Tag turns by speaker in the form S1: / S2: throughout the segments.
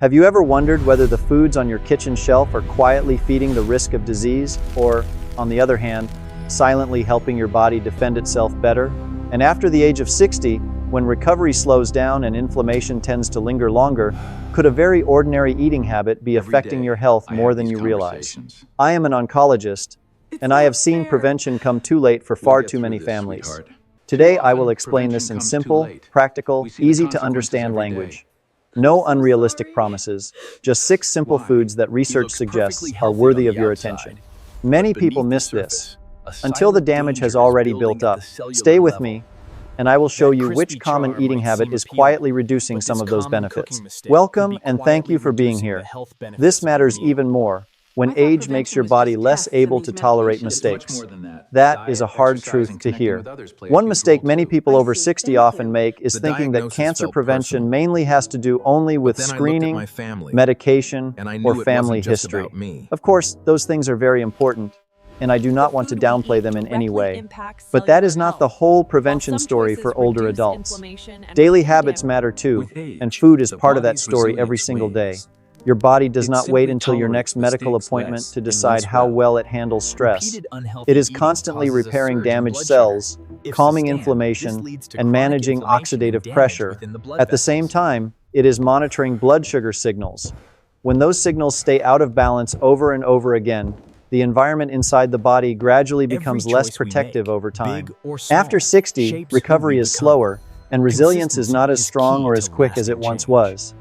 S1: Have you ever wondered whether the foods on your kitchen shelf are quietly feeding the risk of disease or, on the other hand, silently helping your body defend itself better? And after the age of 60, when recovery slows down and inflammation tends to linger longer, could a very ordinary eating habit be affecting your health more than you realize? I am an oncologist, and I have seen prevention come too late for far too many families. Today, I will explain this in simple, practical, easy-to-understand language. No unrealistic promises, just 6 simple foods that research suggests are worthy of your attention. Many people miss this until the damage has already built up. Stay with me, and I will show you which common eating habit is quietly reducing some of those benefits. Welcome, and thank you for being here. This matters even more when age makes your body less able to tolerate mistakes. That is a hard truth to hear. One mistake many people over 60 often make is thinking that cancer prevention mainly has to do only with screening, medication, or family history. Of course, those things are very important, and I do not want to downplay them in any way. But that is not the whole prevention story for older adults. Daily habits matter too, and food is part of that story every single day. Your body does not wait until your next medical appointment to decide how well it handles stress. It is constantly repairing damaged cells, calming inflammation, and managing oxidative pressure. At the same time, it is monitoring blood sugar signals. When those signals stay out of balance over and over again, the environment inside the body gradually becomes less protective over time. After 60, recovery is slower, and resilience is not as strong or as quick as it once was.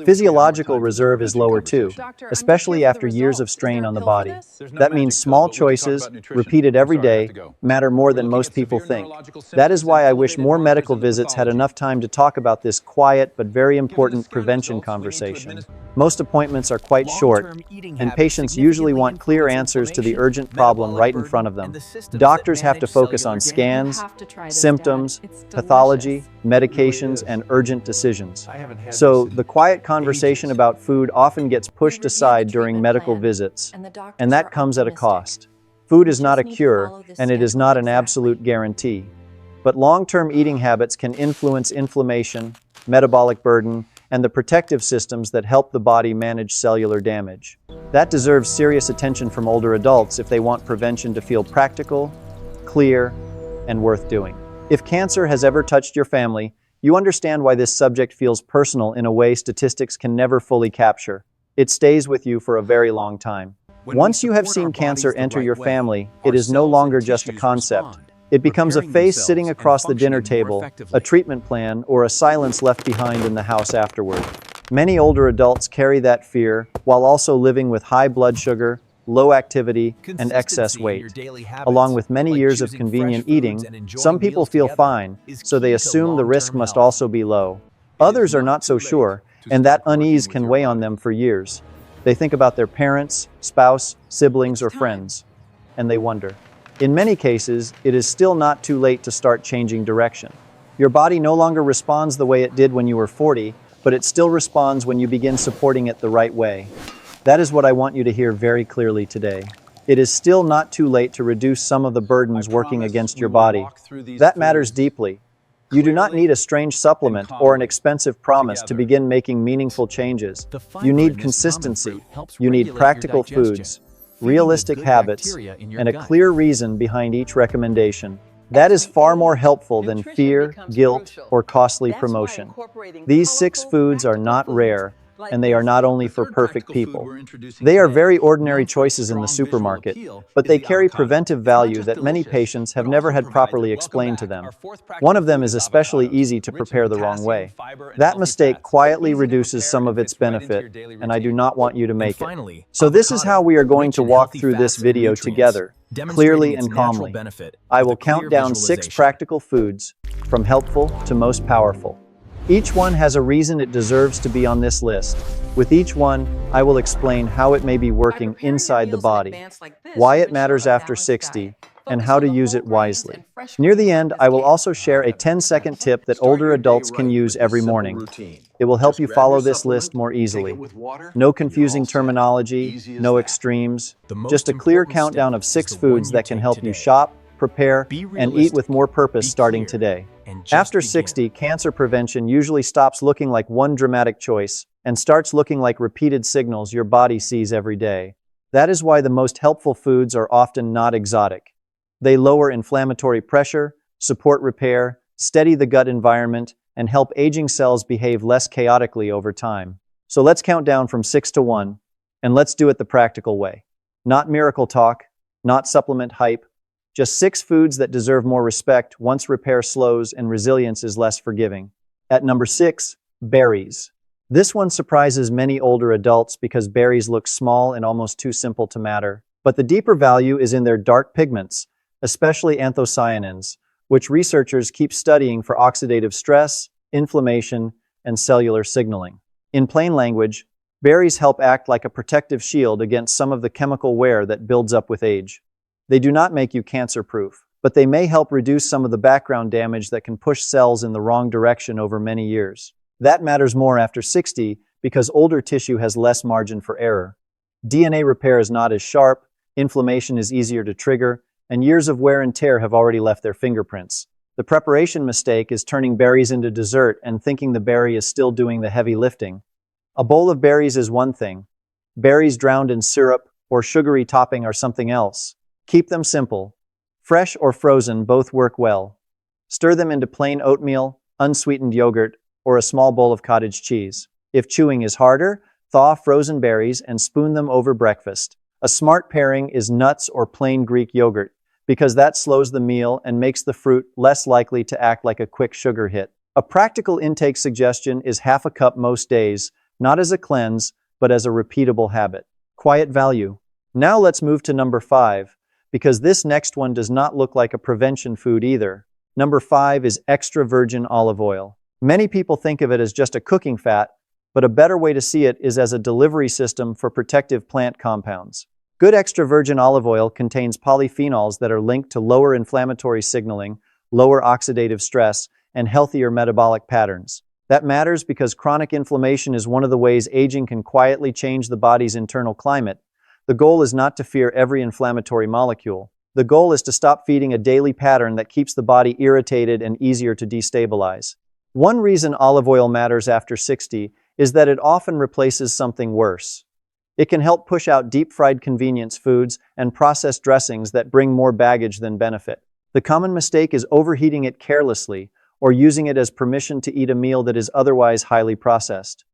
S1: Physiological reserve is lower too, especially after years of strain on the body. That means small choices, repeated every day, matter more than most people think. That is why I wish more medical visits had enough time to talk about this quiet but very important prevention conversation. Most appointments are quite short, and patients usually want clear answers to the urgent problem right in front of them. Doctors have to focus on scans, symptoms, pathology, medications, and urgent decisions. So, the quiet conversation about food often gets pushed aside during medical visits, and that comes at a cost. Food is not a cure, and it is not an absolute guarantee. But long-term eating habits can influence inflammation, metabolic burden, and the protective systems that help the body manage cellular damage. That deserves serious attention from older adults if they want prevention to feel practical, clear, and worth doing. If cancer has ever touched your family, you understand why this subject feels personal in a way statistics can never fully capture. It stays with you for a very long time. Once you have seen cancer enter your family, it is no longer just a concept. It becomes a face sitting across the dinner table, a treatment plan, or a silence left behind in the house afterward. Many older adults carry that fear while also living with high blood sugar, low activity, and excess weight. Along with many years of convenient eating, some people feel fine, so they assume the risk must also be low. Others are not so sure, and that unease can weigh on them for years. They think about their parents, spouse, siblings, or friends, and they wonder. In many cases, it is still not too late to start changing direction. Your body no longer responds the way it did when you were 40, but it still responds when you begin supporting it the right way. That is what I want you to hear very clearly today. It is still not too late to reduce some of the burdens working against your body. That matters deeply. You do not need a strange supplement or an expensive promise to begin making meaningful changes. You need consistency. You need practical foods, realistic habits, and a clear reason behind each recommendation. That is far more helpful than fear, guilt, or costly promotion. These 6 foods are not rare, and they are not only for perfect people. They are very ordinary choices in the supermarket, but they carry preventive value that many patients have never had properly explained to them. One of them is especially easy to prepare the wrong way. That mistake quietly reduces some of its benefit, and I do not want you to make it. So this is how we are going to walk through this video together, clearly and calmly. I will count down 6 practical foods, from helpful to most powerful. Each one has a reason it deserves to be on this list. With each one, I will explain how it may be working inside the body, why it matters after 60, and how to use it wisely. Near the end, I will also share a 10-second tip that older adults can use every morning. It will help you follow this list more easily. No confusing terminology, no extremes, just a clear countdown of 6 foods that can help you shop, prepare, and eat with more purpose starting today. After 60, cancer prevention usually stops looking like one dramatic choice and starts looking like repeated signals your body sees every day. That is why the most helpful foods are often not exotic. They lower inflammatory pressure, support repair, steady the gut environment, and help aging cells behave less chaotically over time. So let's count down from 6 to 1, and let's do it the practical way. Not miracle talk, not supplement hype, just 6 foods that deserve more respect once repair slows and resilience is less forgiving. At number 6, berries. This one surprises many older adults because berries look small and almost too simple to matter. But the deeper value is in their dark pigments, especially anthocyanins, which researchers keep studying for oxidative stress, inflammation, and cellular signaling. In plain language, berries help act like a protective shield against some of the chemical wear that builds up with age. They do not make you cancer-proof, but they may help reduce some of the background damage that can push cells in the wrong direction over many years. That matters more after 60 because older tissue has less margin for error. DNA repair is not as sharp, inflammation is easier to trigger, and years of wear and tear have already left their fingerprints. The preparation mistake is turning berries into dessert and thinking the berry is still doing the heavy lifting. A bowl of berries is one thing. Berries drowned in syrup or sugary topping are something else. Keep them simple. Fresh or frozen both work well. Stir them into plain oatmeal, unsweetened yogurt, or a small bowl of cottage cheese. If chewing is harder, thaw frozen berries and spoon them over breakfast. A smart pairing is nuts or plain Greek yogurt, because that slows the meal and makes the fruit less likely to act like a quick sugar hit. A practical intake suggestion is half a cup most days, not as a cleanse, but as a repeatable habit. Quiet value. Now let's move to number 5, because this next one does not look like a prevention food either. Number 5 is extra virgin olive oil. Many people think of it as just a cooking fat, but a better way to see it is as a delivery system for protective plant compounds. Good extra virgin olive oil contains polyphenols that are linked to lower inflammatory signaling, lower oxidative stress, and healthier metabolic patterns. That matters because chronic inflammation is one of the ways aging can quietly change the body's internal climate. The goal is not to fear every inflammatory molecule. The goal is to stop feeding a daily pattern that keeps the body irritated and easier to destabilize. One reason olive oil matters after 60 is that it often replaces something worse. It can help push out deep-fried convenience foods and processed dressings that bring more baggage than benefit. The common mistake is overheating it carelessly or using it as permission to eat a meal that is otherwise highly processed.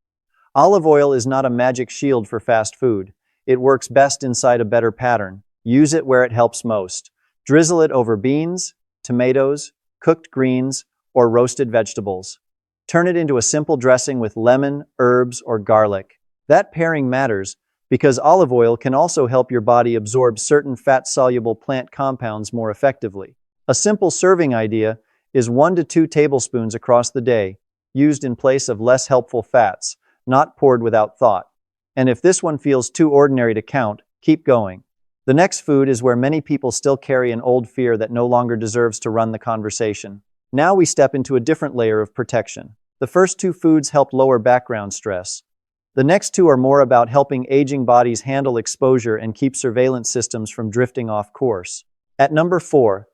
S1: Olive oil is not a magic shield for fast food. It works best inside a better pattern. Use it where it helps most. Drizzle it over beans, tomatoes, cooked greens, or roasted vegetables. Turn it into a simple dressing with lemon, herbs, or garlic. That pairing matters because olive oil can also help your body absorb certain fat-soluble plant compounds more effectively. A simple serving idea is 1 to 2 tablespoons across the day, used in place of less helpful fats, not poured without thought. And if this one feels too ordinary to count, keep going. The next food is where many people still carry an old fear that no longer deserves to run the conversation. Now we step into a different layer of protection. The first 2 foods help lower background stress. The next 2 are more about helping aging bodies handle exposure and keep surveillance systems from drifting off course. At number 4,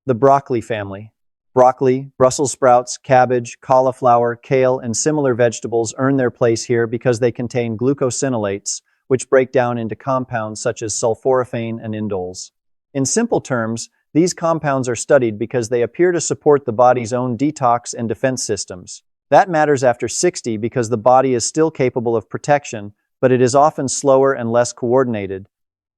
S1: the broccoli family. Broccoli, Brussels sprouts, cabbage, cauliflower, kale, and similar vegetables earn their place here because they contain glucosinolates, which break down into compounds such as sulforaphane and indoles. In simple terms, these compounds are studied because they appear to support the body's own detox and defense systems. That matters after 60 because the body is still capable of protection, but it is often slower and less coordinated.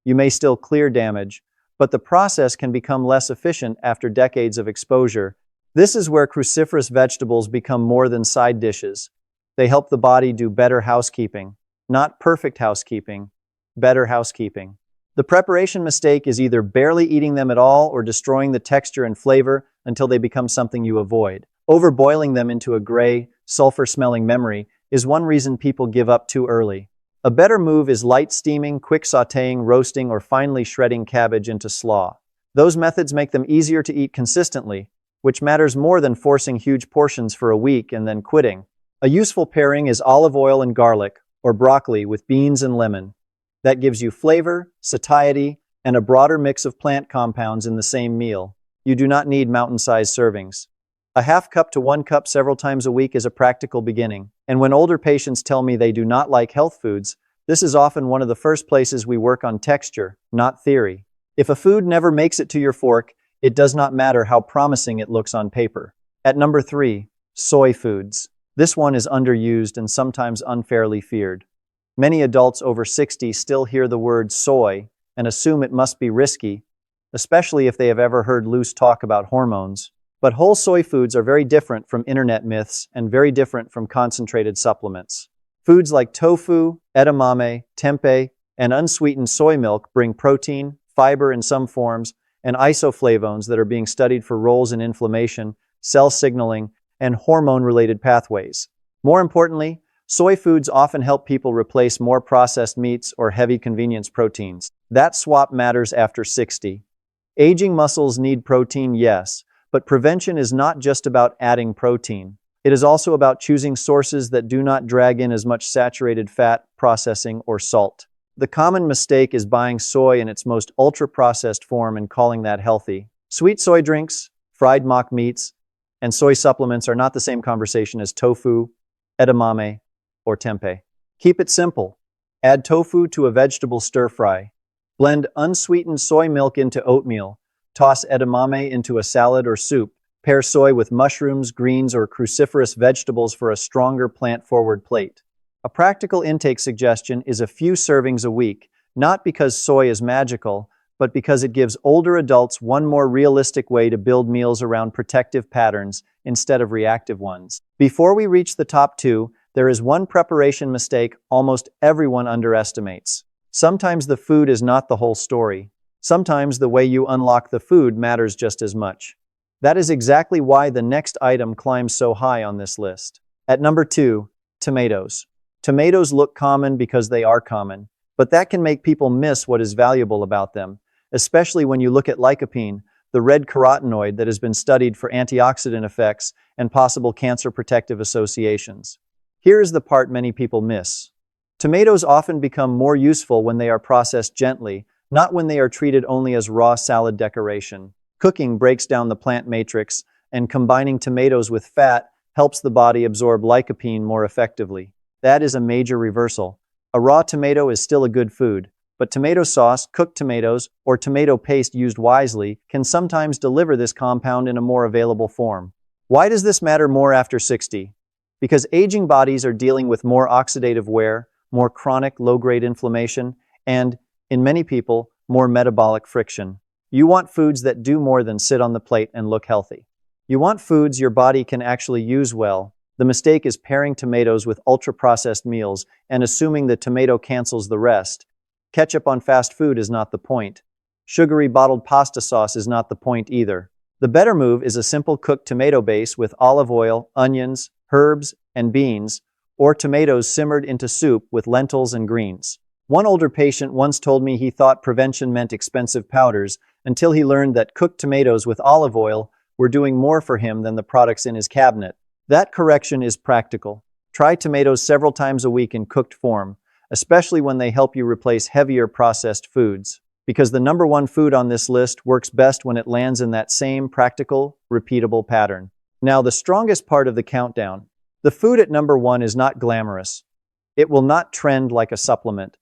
S1: You may still clear damage, but the process can become less efficient after decades of exposure. This is where cruciferous vegetables become more than side dishes. They help the body do better housekeeping. Not perfect housekeeping, better housekeeping. The preparation mistake is either barely eating them at all or destroying the texture and flavor until they become something you avoid. Overboiling them into a gray, sulfur-smelling memory is one reason people give up too early. A better move is light steaming, quick sautéing, roasting, or finely shredding cabbage into slaw. Those methods make them easier to eat consistently, which matters more than forcing huge portions for a week and then quitting. A useful pairing is olive oil and garlic, or broccoli with beans and lemon. That gives you flavor, satiety, and a broader mix of plant compounds in the same meal. You do not need mountain-sized servings. A half cup to 1 cup several times a week is a practical beginning. And when older patients tell me they do not like health foods, this is often one of the first places we work on texture, not theory. If a food never makes it to your fork, it does not matter how promising it looks on paper. At number 3, soy foods. This one is underused and sometimes unfairly feared. Many adults over 60 still hear the word soy and assume it must be risky, especially if they have ever heard loose talk about hormones. But whole soy foods are very different from internet myths and very different from concentrated supplements. Foods like tofu, edamame, tempeh, and unsweetened soy milk bring protein, fiber in some forms, and isoflavones that are being studied for roles in inflammation, cell signaling, and hormone-related pathways. More importantly, soy foods often help people replace more processed meats or heavy convenience proteins. That swap matters after 60. Aging muscles need protein, yes, but prevention is not just about adding protein. It is also about choosing sources that do not drag in as much saturated fat, processing, or salt. The common mistake is buying soy in its most ultra-processed form and calling that healthy. Sweet soy drinks, fried mock meats, and soy supplements are not the same conversation as tofu, edamame, or tempeh. Keep it simple. Add tofu to a vegetable stir-fry. Blend unsweetened soy milk into oatmeal. Toss edamame into a salad or soup. Pair soy with mushrooms, greens, or cruciferous vegetables for a stronger plant-forward plate. A practical intake suggestion is a few servings a week, not because soy is magical, but because it gives older adults one more realistic way to build meals around protective patterns instead of reactive ones. Before we reach the top 2, there is one preparation mistake almost everyone underestimates. Sometimes the food is not the whole story. Sometimes the way you unlock the food matters just as much. That is exactly why the next item climbs so high on this list. At number 2, tomatoes. Tomatoes look common because they are common, but that can make people miss what is valuable about them, especially when you look at lycopene, the red carotenoid that has been studied for antioxidant effects and possible cancer protective associations. Here is the part many people miss. Tomatoes often become more useful when they are processed gently, not when they are treated only as raw salad decoration. Cooking breaks down the plant matrix, and combining tomatoes with fat helps the body absorb lycopene more effectively. That is a major reversal. A raw tomato is still a good food, but tomato sauce, cooked tomatoes, or tomato paste used wisely can sometimes deliver this compound in a more available form. Why does this matter more after 60? Because aging bodies are dealing with more oxidative wear, more chronic low-grade inflammation, and, in many people, more metabolic friction. You want foods that do more than sit on the plate and look healthy. You want foods your body can actually use well. The mistake is pairing tomatoes with ultra-processed meals and assuming the tomato cancels the rest. Ketchup on fast food is not the point. Sugary bottled pasta sauce is not the point either. The better move is a simple cooked tomato base with olive oil, onions, herbs, and beans, or tomatoes simmered into soup with lentils and greens. One older patient once told me he thought prevention meant expensive powders until he learned that cooked tomatoes with olive oil were doing more for him than the products in his cabinet. That correction is practical. Try tomatoes several times a week in cooked form, especially when they help you replace heavier processed foods, because the number 1 food on this list works best when it lands in that same practical, repeatable pattern. Now, the strongest part of the countdown. The food at number 1 is not glamorous. It will not trend like a supplement.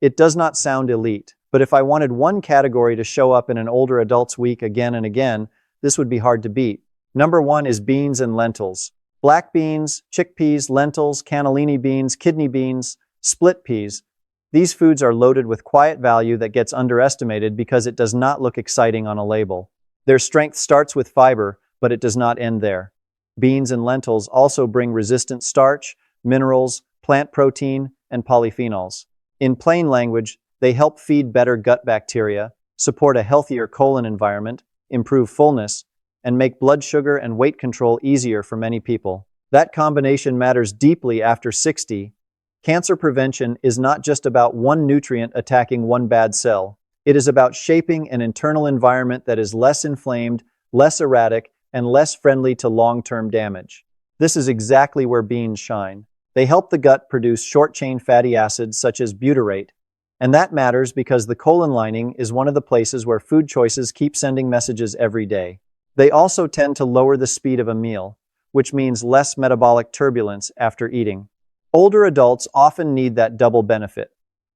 S1: It does not sound elite, but if I wanted one category to show up in an older adult's week again and again, this would be hard to beat. Number 1 is beans and lentils. Black beans, chickpeas, lentils, cannellini beans, kidney beans, split peas. These foods are loaded with quiet value that gets underestimated because it does not look exciting on a label. Their strength starts with fiber, but it does not end there. Beans and lentils also bring resistant starch, minerals, plant protein, and polyphenols. In plain language, they help feed better gut bacteria, support a healthier colon environment, improve fullness, and make blood sugar and weight control easier for many people. That combination matters deeply after 60. Cancer prevention is not just about one nutrient attacking one bad cell. It is about shaping an internal environment that is less inflamed, less erratic, and less friendly to long-term damage. This is exactly where beans shine. They help the gut produce short-chain fatty acids such as butyrate. And that matters because the colon lining is one of the places where food choices keep sending messages every day. They also tend to lower the speed of a meal, which means less metabolic turbulence after eating. Older adults often need that double benefit.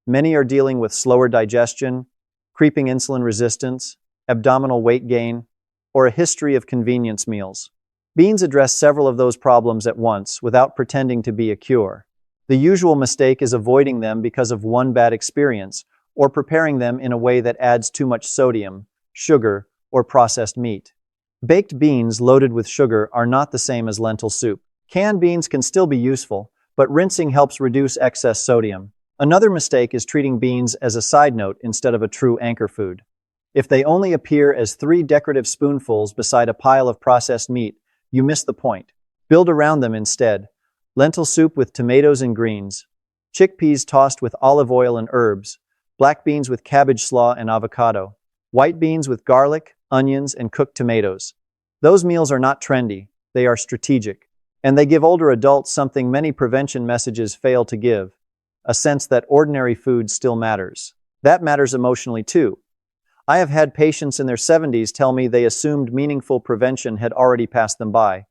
S1: Many are dealing with slower digestion, creeping insulin resistance, abdominal weight gain, or a history of convenience meals. Beans address several of those problems at once without pretending to be a cure. The usual mistake is avoiding them because of one bad experience, or preparing them in a way that adds too much sodium, sugar, or processed meat. Baked beans loaded with sugar are not the same as lentil soup. Canned beans can still be useful, but rinsing helps reduce excess sodium. Another mistake is treating beans as a side note instead of a true anchor food. If they only appear as 3 decorative spoonfuls beside a pile of processed meat, you miss the point. Build around them instead. Lentil soup with tomatoes and greens, chickpeas tossed with olive oil and herbs, black beans with cabbage slaw and avocado, white beans with garlic, onions, and cooked tomatoes. Those meals are not trendy, they are strategic. And they give older adults something many prevention messages fail to give: a sense that ordinary food still matters. That matters emotionally too. I have had patients in their 70s tell me they assumed meaningful prevention had already passed them by.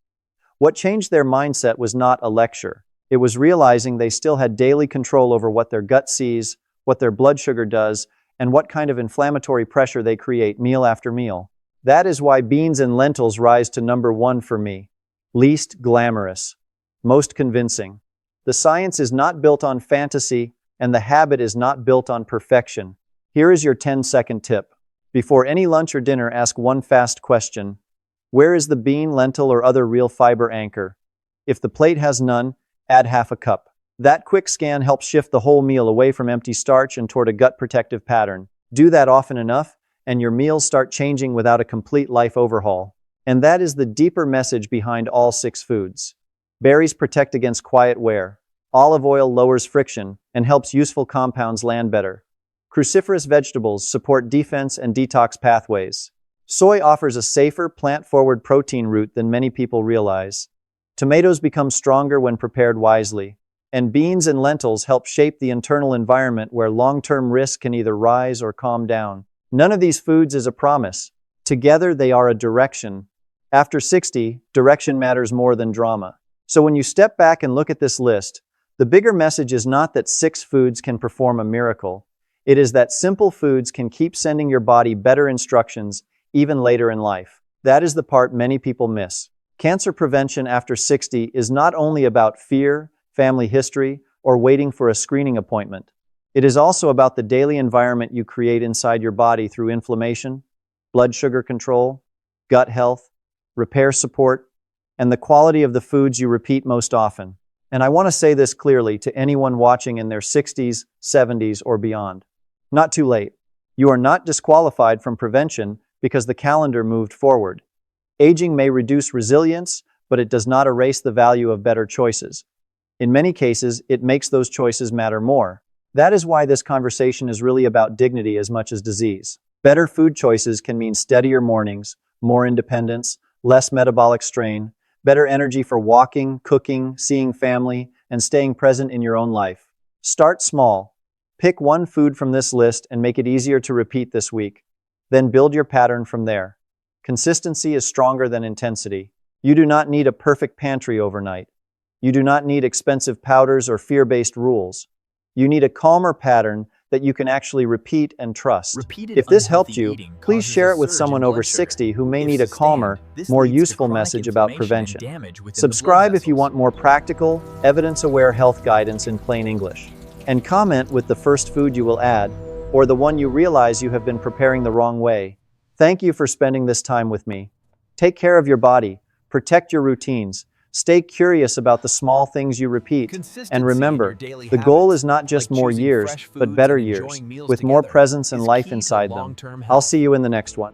S1: What changed their mindset was not a lecture. It was realizing they still had daily control over what their gut sees, what their blood sugar does, and what kind of inflammatory pressure they create meal after meal. That is why beans and lentils rise to number 1 for me. Least glamorous, most convincing. The science is not built on fantasy, and the habit is not built on perfection. Here is your 10-second tip. Before any lunch or dinner, ask one fast question. Where is the bean, lentil, or other real fiber anchor? If the plate has none, add half a cup. That quick scan helps shift the whole meal away from empty starch and toward a gut protective pattern. Do that often enough, and your meals start changing without a complete life overhaul. And that is the deeper message behind all 6 foods. Berries protect against quiet wear. Olive oil lowers friction and helps useful compounds land better. Cruciferous vegetables support defense and detox pathways. Soy offers a safer, plant-forward protein route than many people realize. Tomatoes become stronger when prepared wisely. And beans and lentils help shape the internal environment where long-term risk can either rise or calm down. None of these foods is a promise. Together, they are a direction. After 60, direction matters more than drama. So when you step back and look at this list, the bigger message is not that 6 foods can perform a miracle. It is that simple foods can keep sending your body better instructions even later in life. That is the part many people miss. Cancer prevention after 60 is not only about fear, family history, or waiting for a screening appointment. It is also about the daily environment you create inside your body through inflammation, blood sugar control, gut health, repair support, and the quality of the foods you repeat most often. And I want to say this clearly to anyone watching in their 60s, 70s, or beyond. Not too late. You are not disqualified from prevention because the calendar moved forward. Aging may reduce resilience, but it does not erase the value of better choices. In many cases, it makes those choices matter more. That is why this conversation is really about dignity as much as disease. Better food choices can mean steadier mornings, more independence, less metabolic strain, better energy for walking, cooking, seeing family, and staying present in your own life. Start small. Pick one food from this list and make it easier to repeat this week. Then build your pattern from there. Consistency is stronger than intensity. You do not need a perfect pantry overnight. You do not need expensive powders or fear-based rules. You need a calmer pattern that you can actually repeat and trust. If this helped you, please share it with someone over 60 who may need a calmer, more useful message about prevention. Subscribe if you want more practical, evidence-aware health guidance in plain English. And comment with the first food you will add, or the one you realize you have been preparing the wrong way. Thank you for spending this time with me. Take care of your body, protect your routines, stay curious about the small things you repeat, and remember, the goal is not just more years, but better years, with more presence and life inside them. I'll see you in the next one.